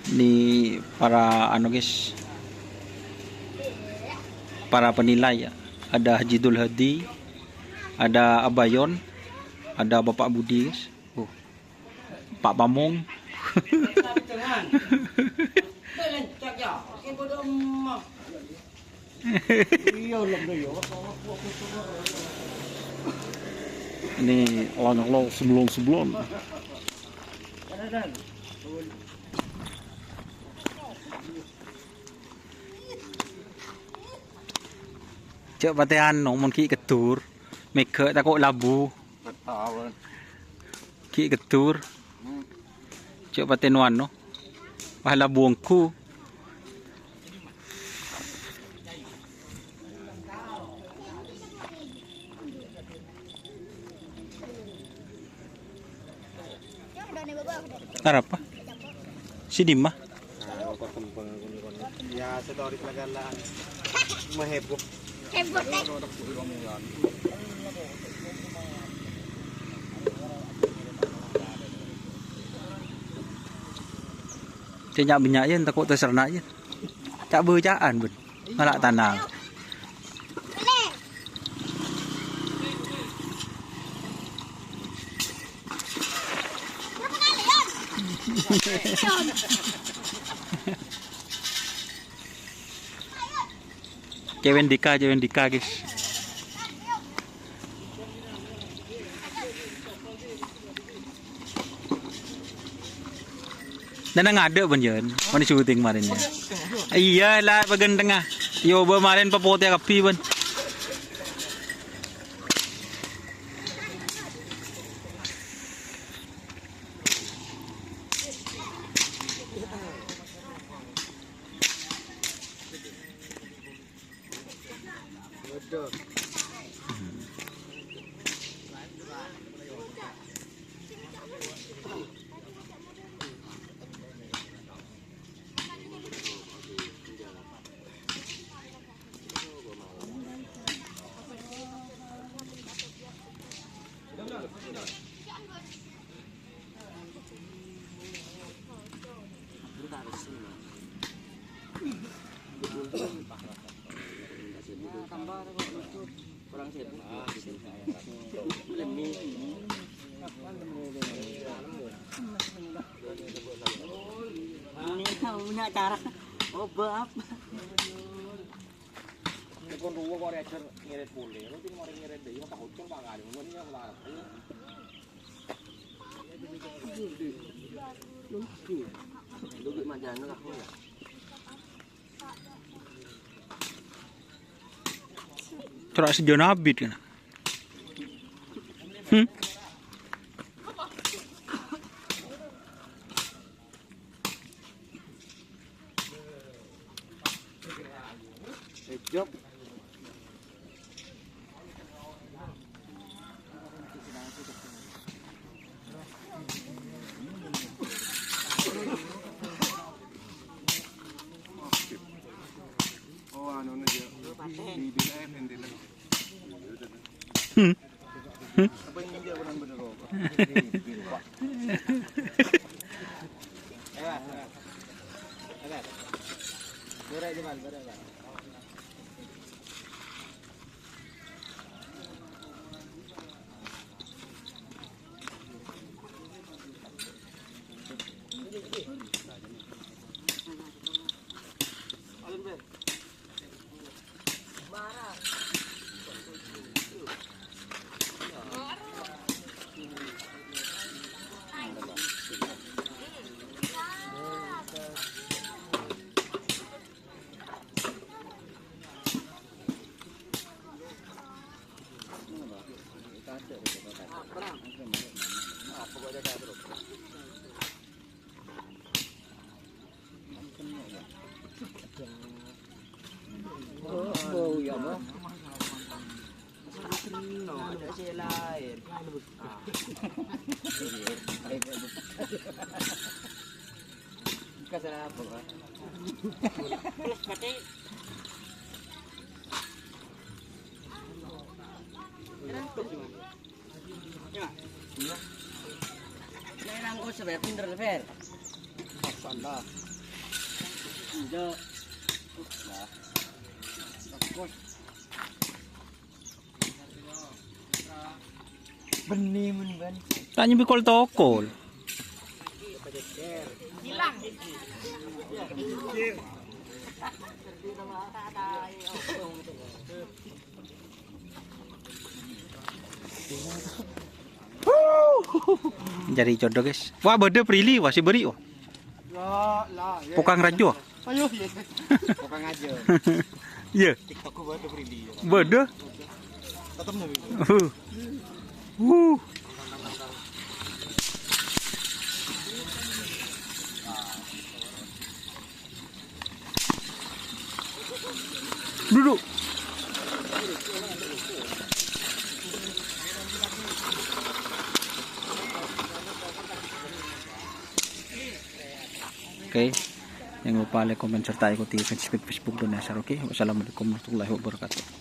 Ini para guys, para penilai ya. Ada Haji Dul Hadi, ada Abayon, ada Bapak Budi guys. Pak Pamong. Ini orang sebelum. Cek patean nomon ki ketur, meke takut labu. Ki ketur. Cek patenuan no. Wah labuangku. Apa? Si Dimah. Ya, story pelagalan. Maheboh. Heboh deh. Cak banyak je takut tersernak je. Cak berjaan pun. Malak tanah. Kevin Dika guys. Dan ada pun jen, mana syuting kemarin ya. Iya lah bagian tengah. Yo kemarin pepote kapi pun. Punya cara obap. Kon ruwo kok recer ngirit pule. Lu tin mari ngirit deh, maka hutan pangane. Mun ya ulah. Lu di majana lah ya. Terak sejauh nabi kan. Job. Oh, anu aja. Di BF endele. Apa yang dia benar-benar kok. Berai di mana? Berai. Bau ya bang. No, ada si lain. Kasar apa pak? Plus pati. Ini rangkul sebab pinter lever. Sanda. Enggak. Benih mun ban. Tak nyambi kol tokol. Jadi jodoh guys. Wah beda prilly wah si beri wah. Lah, Pokang rajo. ayo ya. Pokang aja. Iya. TikTokku beda Prilly. Beda. Tetep nabi. Uh. Duduk. Oke, jangan lupa like, komen, serta ikuti Facebook dan Nasar. Oke, wassalamualaikum warahmatullahi wabarakatuh.